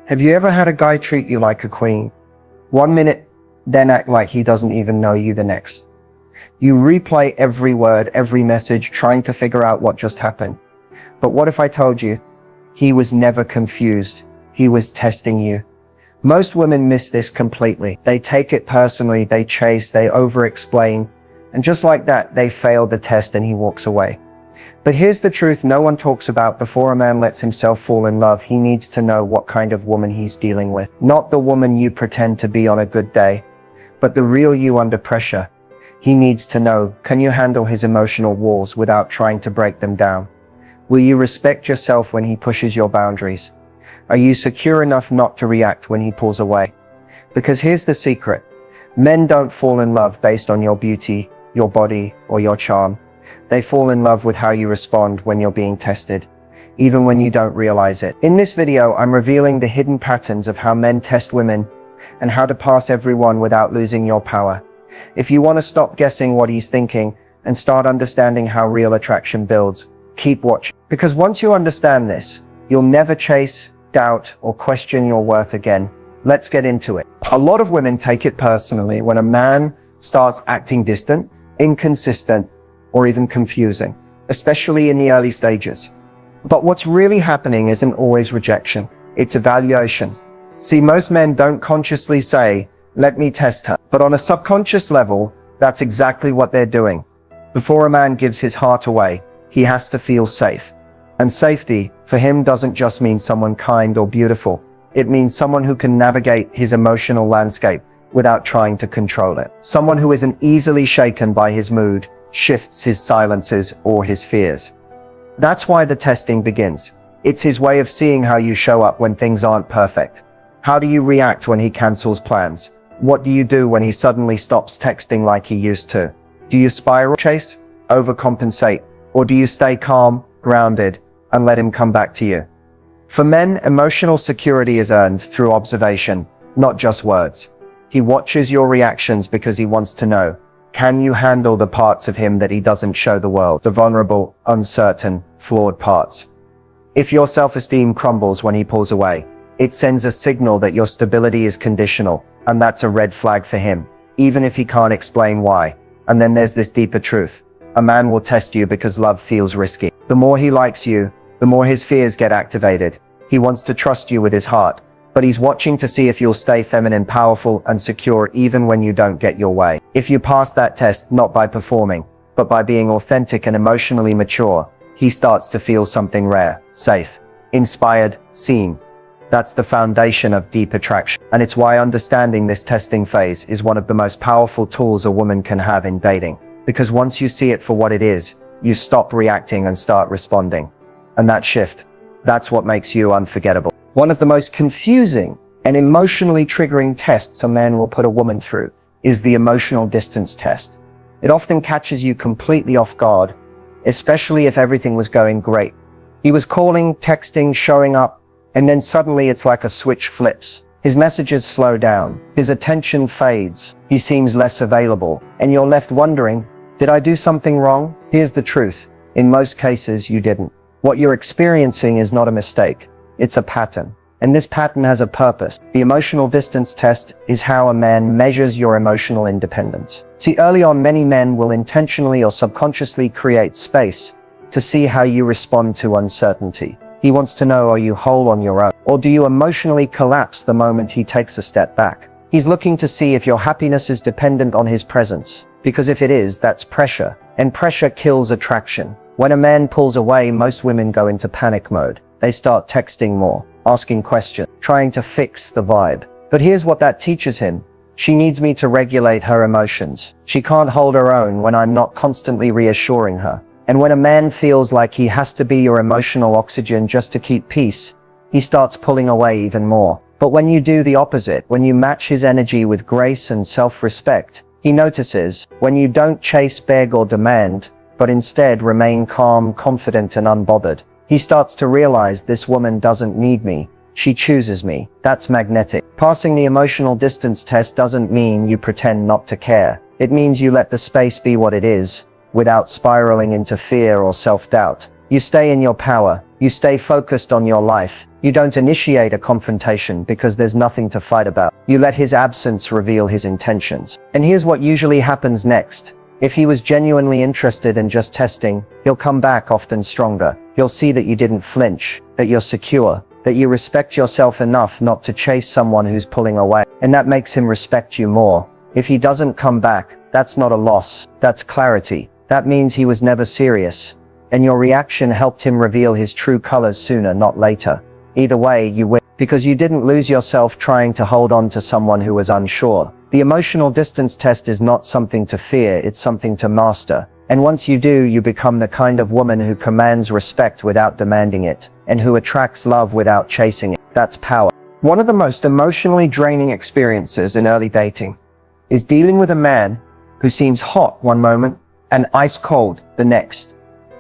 Have you ever had a guy treat you like a queen? One minute, then act like he doesn't even know you the next. You replay every word, every message, trying to figure out what just happened. But what if I told you he was never confused? He was testing you. Most women miss this completely. They take it personally, they chase, they over-explain, and just like that, they fail the test and he walks away. But here's the truth no one talks about. Before a man lets himself fall in love, he needs to know what kind of woman he's dealing with. Not the woman you pretend to be on a good day, but the real you under pressure. He needs to know, can you handle his emotional walls without trying to break them down? Will you respect yourself when he pushes your boundaries? Are you secure enough not to react when he pulls away? Because here's the secret. Men don't fall in love based on your beauty, your body, or your charm. They fall in love with how you respond when you're being tested, even when you don't realize it. In this video, I'm revealing the hidden patterns of how men test women and how to pass everyone without losing your power. If you want to stop guessing what he's thinking and start understanding how real attraction builds, keep watching. Because once you understand this, you'll never chase, doubt, or question your worth again. Let's get into it. A lot of women take it personally when a man starts acting distant, inconsistent, or even confusing, especially in the early stages. But what's really happening isn't always rejection, it's evaluation. See, most men don't consciously say, let me test her. But on a subconscious level, that's exactly what they're doing. Before a man gives his heart away, he has to feel safe. And safety, for him, doesn't just mean someone kind or beautiful. It means someone who can navigate his emotional landscape without trying to control it. Someone who isn't easily shaken by his mood, shifts, his silences, or his fears. That's why the testing begins. It's his way of seeing how you show up when things aren't perfect. How do you react when he cancels plans? What do you do when he suddenly stops texting like he used to? Do you spiral, chase, overcompensate, or do you stay calm, grounded, and let him come back to you? For men, emotional security is earned through observation, not just words. He watches your reactions because he wants to know, can you handle the parts of him that he doesn't show the world, the vulnerable, uncertain, flawed parts? If your self-esteem crumbles when he pulls away, it sends a signal that your stability is conditional, and that's a red flag for him, even if he can't explain why. And then there's this deeper truth. A man will test you because love feels risky. The more he likes you, the more his fears get activated. He wants to trust you with his heart, but he's watching to see if you'll stay feminine, powerful, and secure even when you don't get your way. If you pass that test not by performing, but by being authentic and emotionally mature, he starts to feel something rare, safe, inspired, seen. That's the foundation of deep attraction. And it's why understanding this testing phase is one of the most powerful tools a woman can have in dating. Because once you see it for what it is, you stop reacting and start responding. And that shift, that's what makes you unforgettable. One of the most confusing and emotionally triggering tests a man will put a woman through is the emotional distance test. It often catches you completely off guard, especially if everything was going great. He was calling, texting, showing up, and then suddenly it's like a switch flips. His messages slow down, his attention fades, he seems less available, and you're left wondering, did I do something wrong? Here's the truth. In most cases, you didn't. What you're experiencing is not a mistake. It's a pattern. And this pattern has a purpose. The emotional distance test is how a man measures your emotional independence. See, early on, many men will intentionally or subconsciously create space to see how you respond to uncertainty. He wants to know, are you whole on your own? Or do you emotionally collapse the moment he takes a step back? He's looking to see if your happiness is dependent on his presence. Because if it is, that's pressure. And pressure kills attraction. When a man pulls away, most women go into panic mode. They start texting more, asking questions, trying to fix the vibe. But here's what that teaches him. She needs me to regulate her emotions. She can't hold her own when I'm not constantly reassuring her. And when a man feels like he has to be your emotional oxygen just to keep peace, he starts pulling away even more. But when you do the opposite, when you match his energy with grace and self-respect, he notices. When you don't chase, beg, or demand, but instead remain calm, confident, and unbothered, he starts to realize this woman doesn't need me. She chooses me. That's magnetic. Passing the emotional distance test doesn't mean you pretend not to care. It means you let the space be what it is, without spiraling into fear or self-doubt. You stay in your power. You stay focused on your life. You don't initiate a confrontation because there's nothing to fight about. You let his absence reveal his intentions. And here's what usually happens next. If he was genuinely interested in just testing, he'll come back often stronger. He'll see that you didn't flinch, that you're secure, that you respect yourself enough not to chase someone who's pulling away. And that makes him respect you more. If he doesn't come back, that's not a loss. That's clarity. That means he was never serious. And your reaction helped him reveal his true colors sooner, not later. Either way, you win. Because you didn't lose yourself trying to hold on to someone who was unsure. The emotional distance test is not something to fear, it's something to master. And once you do, you become the kind of woman who commands respect without demanding it, and who attracts love without chasing it. That's power. One of the most emotionally draining experiences in early dating is dealing with a man who seems hot one moment and ice cold the next.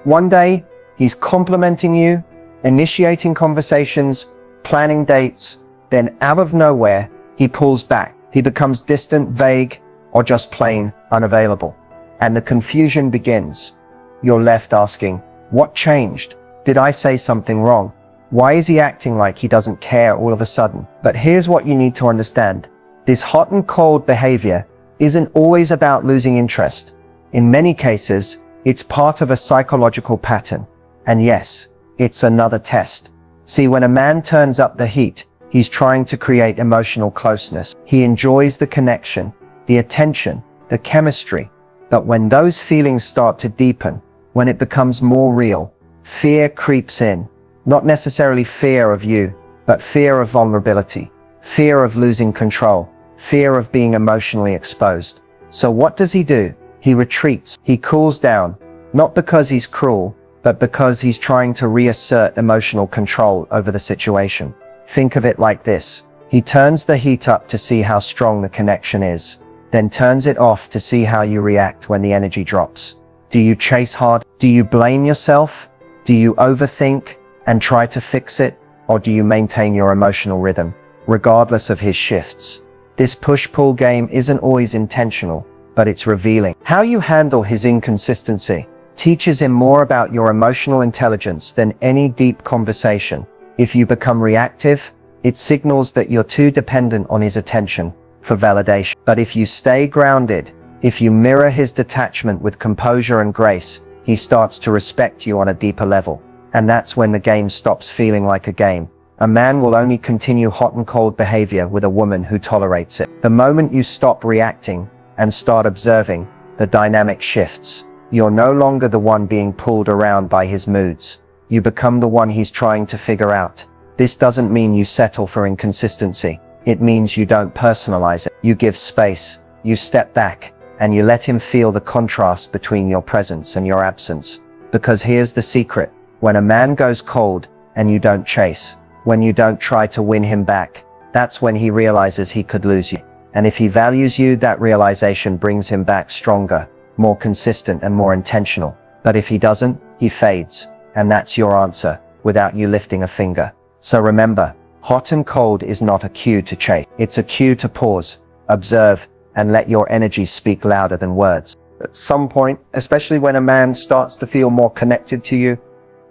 One day, he's complimenting you, initiating conversations, planning dates, then out of nowhere, he pulls back. He becomes distant, vague, or just plain unavailable. And the confusion begins. You're left asking, what changed? Did I say something wrong? Why is he acting like he doesn't care all of a sudden? But here's what you need to understand. This hot and cold behavior isn't always about losing interest. In many cases, it's part of a psychological pattern. And yes, it's another test. See, when a man turns up the heat, he's trying to create emotional closeness. He enjoys the connection, the attention, the chemistry. But when those feelings start to deepen, when it becomes more real, fear creeps in. Not necessarily fear of you, but fear of vulnerability, fear of losing control, fear of being emotionally exposed. So what does he do? He retreats. He cools down, not because he's cruel, but because he's trying to reassert emotional control over the situation. Think of it like this. He turns the heat up to see how strong the connection is, then turns it off to see how you react when the energy drops. Do you chase hard? Do you blame yourself? Do you overthink and try to fix it? Or do you maintain your emotional rhythm, regardless of his shifts? This push-pull game isn't always intentional, but it's revealing. How you handle his inconsistency teaches him more about your emotional intelligence than any deep conversation. If you become reactive, it signals that you're too dependent on his attention for validation. But if you stay grounded, if you mirror his detachment with composure and grace, he starts to respect you on a deeper level. And that's when the game stops feeling like a game. A man will only continue hot and cold behavior with a woman who tolerates it. The moment you stop reacting and start observing, the dynamic shifts. You're no longer the one being pulled around by his moods. You become the one he's trying to figure out. This doesn't mean you settle for inconsistency. It means you don't personalize it. You give space, you step back, and you let him feel the contrast between your presence and your absence. Because here's the secret. When a man goes cold and you don't chase, when you don't try to win him back, that's when he realizes he could lose you. And if he values you, that realization brings him back stronger, more consistent, and more intentional. But if he doesn't, he fades. And that's your answer, without you lifting a finger. So remember, hot and cold is not a cue to chase. It's a cue to pause, observe, and let your energy speak louder than words. At some point, especially when a man starts to feel more connected to you,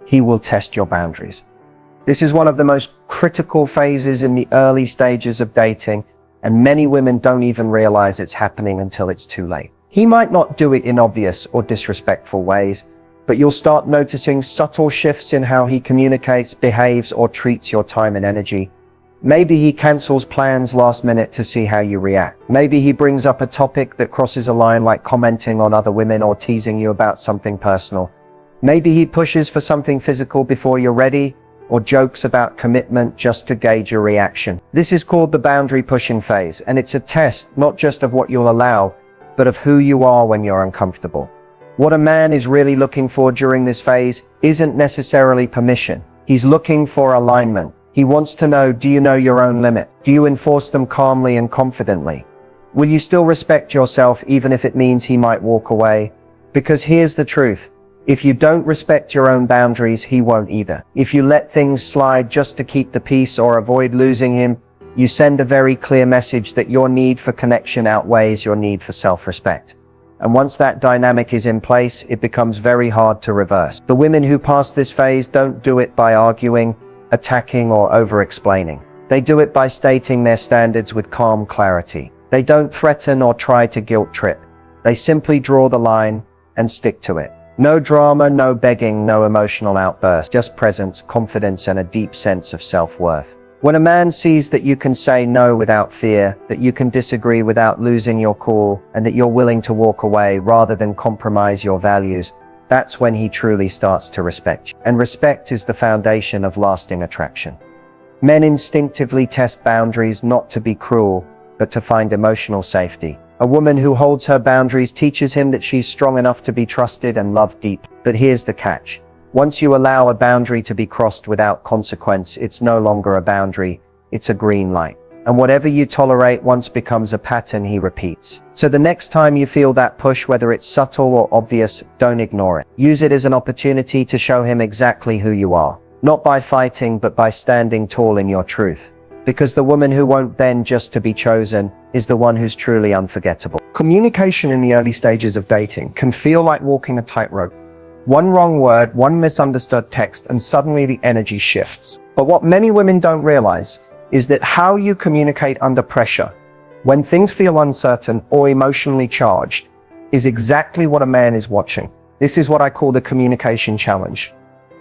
he will test your boundaries. This is one of the most critical phases in the early stages of dating, and many women don't even realize it's happening until it's too late. He might not do it in obvious or disrespectful ways, but you'll start noticing subtle shifts in how he communicates, behaves, or treats your time and energy. Maybe he cancels plans last minute to see how you react. Maybe he brings up a topic that crosses a line, like commenting on other women or teasing you about something personal. Maybe he pushes for something physical before you're ready, or jokes about commitment just to gauge your reaction. This is called the boundary pushing phase, and it's a test not just of what you'll allow, but of who you are when you're uncomfortable. What a man is really looking for during this phase isn't necessarily permission. He's looking for alignment. He wants to know, do you know your own limit? Do you enforce them calmly and confidently? Will you still respect yourself even if it means he might walk away? Because here's the truth. If you don't respect your own boundaries, he won't either. If you let things slide just to keep the peace or avoid losing him, you send a very clear message that your need for connection outweighs your need for self-respect. And once that dynamic is in place, it becomes very hard to reverse. The women who pass this phase don't do it by arguing. attacking, or over-explaining. They do it by stating their standards with calm clarity. They don't threaten or try to guilt trip. They simply draw the line and stick to it. No drama, no begging, no emotional outburst, just presence, confidence, and a deep sense of self-worth. When a man sees that you can say no without fear, that you can disagree without losing your cool, and that you're willing to walk away rather than compromise your values, that's when he truly starts to respect you. And respect is the foundation of lasting attraction. Men instinctively test boundaries not to be cruel, but to find emotional safety. A woman who holds her boundaries teaches him that she's strong enough to be trusted and loved deep. But here's the catch. Once you allow a boundary to be crossed without consequence, it's no longer a boundary, it's a green light. And whatever you tolerate once becomes a pattern he repeats. So the next time you feel that push, whether it's subtle or obvious, don't ignore it. Use it as an opportunity to show him exactly who you are. Not by fighting, but by standing tall in your truth. Because the woman who won't bend just to be chosen is the one who's truly unforgettable. Communication in the early stages of dating can feel like walking a tightrope. One wrong word, one misunderstood text, and suddenly the energy shifts. But what many women don't realize is that how you communicate under pressure, when things feel uncertain or emotionally charged, is exactly what a man is watching. This is what I call the communication challenge.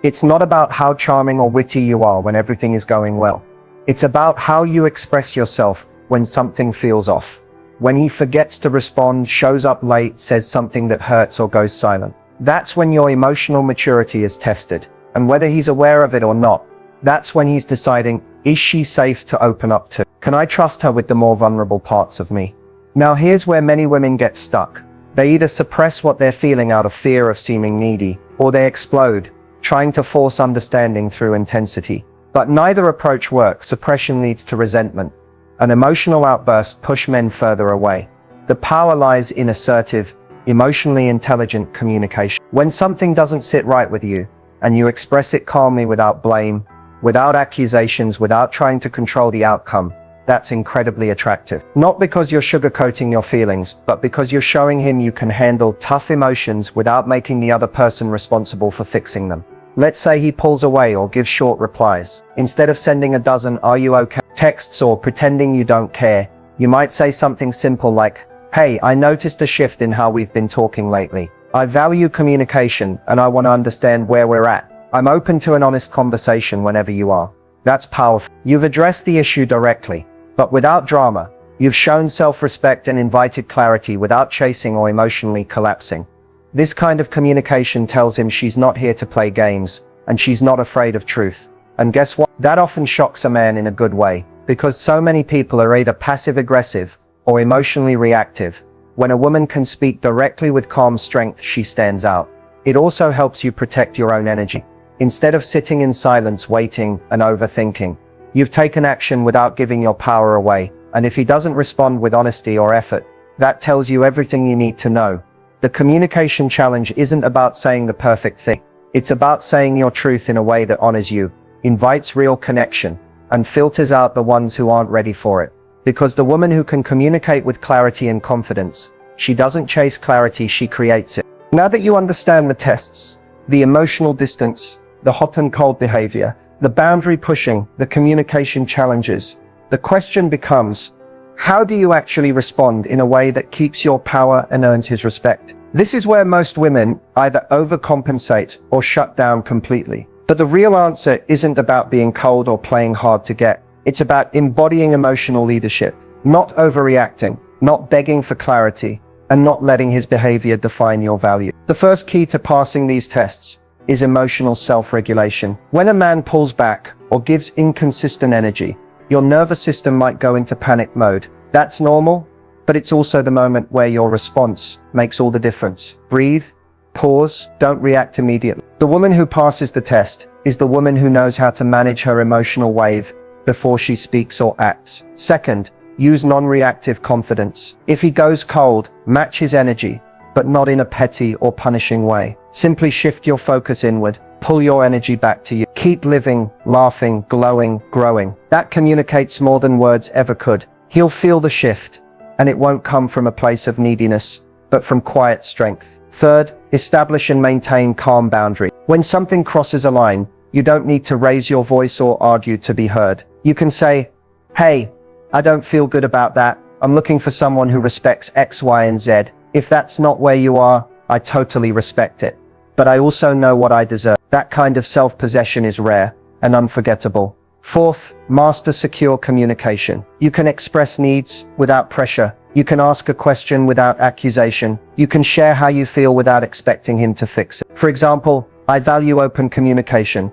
It's not about how charming or witty you are when everything is going well. It's about how you express yourself when something feels off. When he forgets to respond, shows up late, says something that hurts, or goes silent. That's when your emotional maturity is tested. And whether he's aware of it or not, that's when he's deciding, is she safe to open up to? Can I trust her with the more vulnerable parts of me? Now here's where many women get stuck. They either suppress what they're feeling out of fear of seeming needy, or they explode, trying to force understanding through intensity. But neither approach works. Suppression leads to resentment. An emotional outburst pushes men further away. The power lies in assertive, emotionally intelligent communication. When something doesn't sit right with you, and you express it calmly without blame, without accusations, without trying to control the outcome, that's incredibly attractive. Not because you're sugarcoating your feelings, but because you're showing him you can handle tough emotions without making the other person responsible for fixing them. Let's say he pulls away or gives short replies. Instead of sending a dozen "Are you okay?" texts or pretending you don't care, you might say something simple like, "Hey, I noticed a shift in how we've been talking lately. I value communication and I want to understand where we're at. I'm open to an honest conversation whenever you are." That's powerful. You've addressed the issue directly, but without drama. You've shown self-respect and invited clarity without chasing or emotionally collapsing. This kind of communication tells him she's not here to play games, and she's not afraid of truth. And guess what? That often shocks a man in a good way, because so many people are either passive-aggressive or emotionally reactive. When a woman can speak directly with calm strength, she stands out. It also helps you protect your own energy. Instead of sitting in silence, waiting, and overthinking, you've taken action without giving your power away. And if he doesn't respond with honesty or effort, that tells you everything you need to know. The communication challenge isn't about saying the perfect thing. It's about saying your truth in a way that honors you, invites real connection, and filters out the ones who aren't ready for it. Because the woman who can communicate with clarity and confidence, she doesn't chase clarity, she creates it. Now that you understand the tests, the emotional distance, the hot and cold behavior, the boundary pushing, the communication challenges, the question becomes, how do you actually respond in a way that keeps your power and earns his respect? This is where most women either overcompensate or shut down completely. But the real answer isn't about being cold or playing hard to get. It's about embodying emotional leadership, not overreacting, not begging for clarity, and not letting his behavior define your value. The first key to passing these tests is emotional self-regulation. When a man pulls back or gives inconsistent energy, your nervous system might go into panic mode. That's normal, but it's also the moment where your response makes all the difference. Breathe, pause, don't react immediately. The woman who passes the test is the woman who knows how to manage her emotional wave before she speaks or acts. Second, use non-reactive confidence. If he goes cold, match his energy, but not in a petty or punishing way. Simply shift your focus inward. Pull your energy back to you. Keep living, laughing, glowing, growing. That communicates more than words ever could. He'll feel the shift, and it won't come from a place of neediness, but from quiet strength. Third, establish and maintain calm boundaries. When something crosses a line, You don't need to raise your voice or argue to be heard. You can say, "Hey, I don't feel good about that. I'm looking for someone who respects X, Y, and Z. If that's not where you are, I totally respect it. But I also know what I deserve." That kind of self-possession is rare and unforgettable. Fourth, master secure communication. You can express needs without pressure. You can ask a question without accusation. You can share how you feel without expecting him to fix it. For example, I value open communication.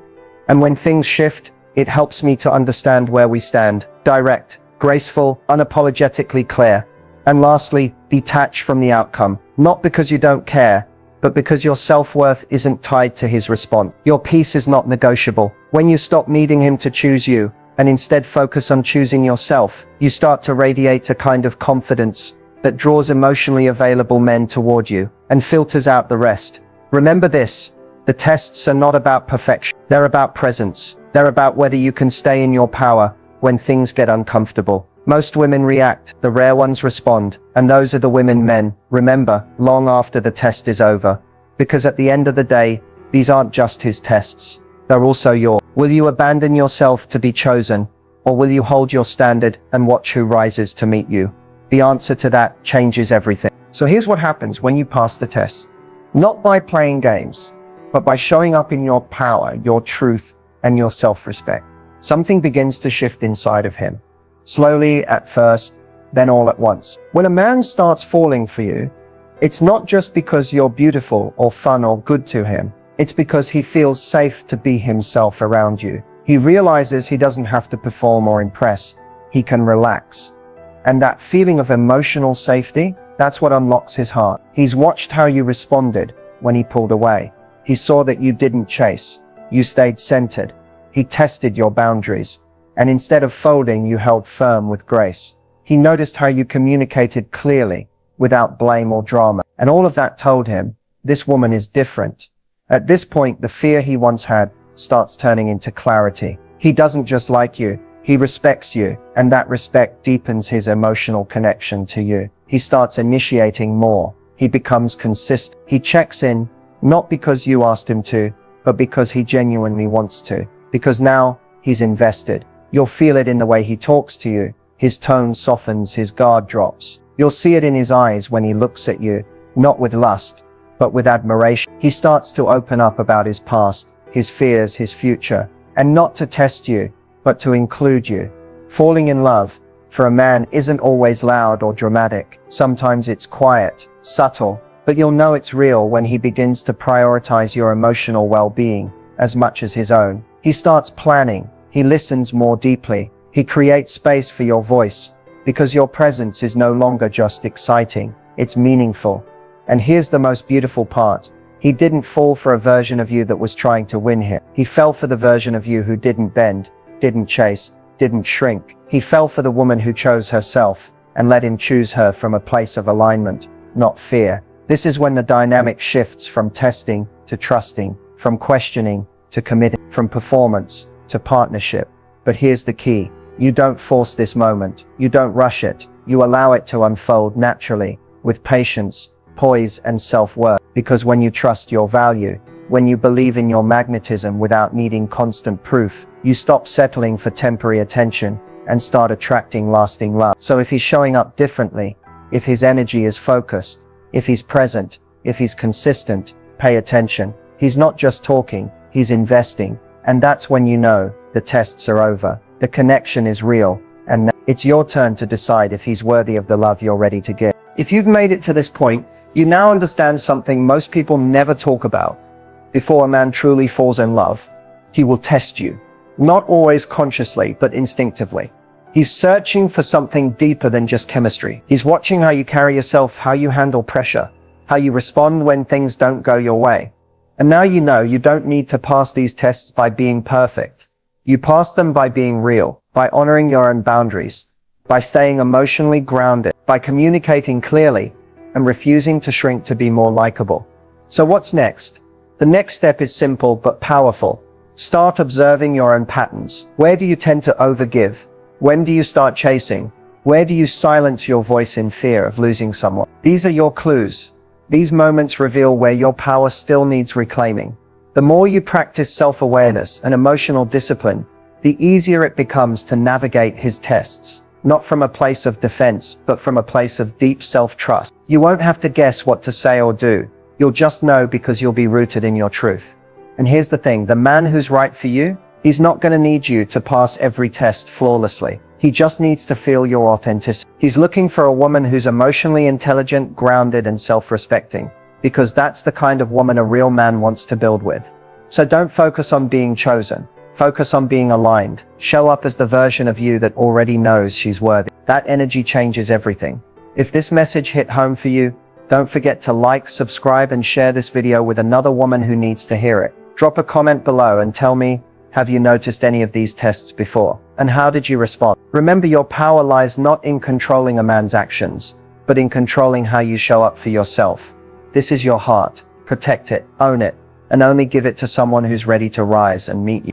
And when things shift, it helps me to understand where we stand. Direct, graceful, unapologetically clear. And lastly, detach from the outcome. Not because you don't care, but because your self-worth isn't tied to his response. Your peace is not negotiable. When you stop needing him to choose you, and instead focus on choosing yourself, you start to radiate a kind of confidence that draws emotionally available men toward you and filters out the rest. Remember this, the tests are not about perfection. They're about presence. They're about whether you can stay in your power when things get uncomfortable. Most women react, the rare ones respond, and those are the women men remember long after the test is over. Because at the end of the day, these aren't just his tests, they're also yours. Will you abandon yourself to be chosen, or will you hold your standard and watch who rises to meet you? The answer to that changes everything. So here's what happens when you pass the test. Not by playing games, but by showing up in your power, your truth, and your self-respect. Something begins to shift inside of him. Slowly at first, then all at once. When a man starts falling for you, it's not just because you're beautiful or fun or good to him. It's because he feels safe to be himself around you. He realizes he doesn't have to perform or impress. He can relax. And that feeling of emotional safety, that's what unlocks his heart. He's watched how you responded when he pulled away. He saw that you didn't chase. You stayed centered. He tested your boundaries. And instead of folding, you held firm with grace. He noticed how you communicated clearly, without blame or drama. And all of that told him, this woman is different. At this point, the fear he once had starts turning into clarity. He doesn't just like you, he respects you, and that respect deepens his emotional connection to you. He starts initiating more. He becomes consistent. He checks in, not because you asked him to, but because he genuinely wants to. Because now, he's invested. You'll feel it in the way he talks to you. His tone softens, his guard drops. You'll see it in his eyes when he looks at you, not with lust, but with admiration. He starts to open up about his past, his fears, his future, and not to test you, but to include you. Falling in love, for a man, isn't always loud or dramatic. Sometimes it's quiet, subtle, but you'll know it's real when he begins to prioritize your emotional well-being as much as his own. He starts planning. He listens more deeply. He creates space for your voice, because your presence is no longer just exciting, it's meaningful. And here's the most beautiful part. He didn't fall for a version of you that was trying to win him. He fell for the version of you who didn't bend, didn't chase, didn't shrink. He fell for the woman who chose herself and let him choose her from a place of alignment, not fear. This is when the dynamic shifts from testing to trusting, from questioning to committing, from performance to partnership. But here's the key. You don't force this moment. You don't rush it. You allow it to unfold naturally, with patience, poise, and self-worth. Because when you trust your value, when you believe in your magnetism without needing constant proof, you stop settling for temporary attention and start attracting lasting love. So if he's showing up differently, if his energy is focused, if he's present, if he's consistent, pay attention. He's not just talking, he's investing. And that's when you know the tests are over. The connection is real, and it's your turn to decide if he's worthy of the love you're ready to give. If you've made it to this point, you now understand something most people never talk about. Before a man truly falls in love, he will test you. Not always consciously, but instinctively. He's searching for something deeper than just chemistry. He's watching how you carry yourself, how you handle pressure, how you respond when things don't go your way. And now you know you don't need to pass these tests by being perfect. You pass them by being real, by honoring your own boundaries, by staying emotionally grounded, by communicating clearly, and refusing to shrink to be more likable. So what's next? The next step is simple but powerful. Start observing your own patterns. Where do you tend to overgive? When do you start chasing? Where do you silence your voice in fear of losing someone? These are your clues. These moments reveal where your power still needs reclaiming. The more you practice self-awareness and emotional discipline, the easier it becomes to navigate his tests, not from a place of defense, but from a place of deep self-trust. You won't have to guess what to say or do. You'll just know because you'll be rooted in your truth. And here's the thing, the man who's right for you, he's not going to need you to pass every test flawlessly. He just needs to feel your authenticity. He's looking for a woman who's emotionally intelligent, grounded, and self-respecting, because that's the kind of woman a real man wants to build with. So don't focus on being chosen. Focus on being aligned. Show up as the version of you that already knows she's worthy. That energy changes everything. If this message hit home for you, don't forget to like, subscribe, and share this video with another woman who needs to hear it. Drop a comment below and tell me, have you noticed any of these tests before? And how did you respond? Remember, your power lies not in controlling a man's actions, but in controlling how you show up for yourself. This is your heart. Protect it, own it, and only give it to someone who's ready to rise and meet you.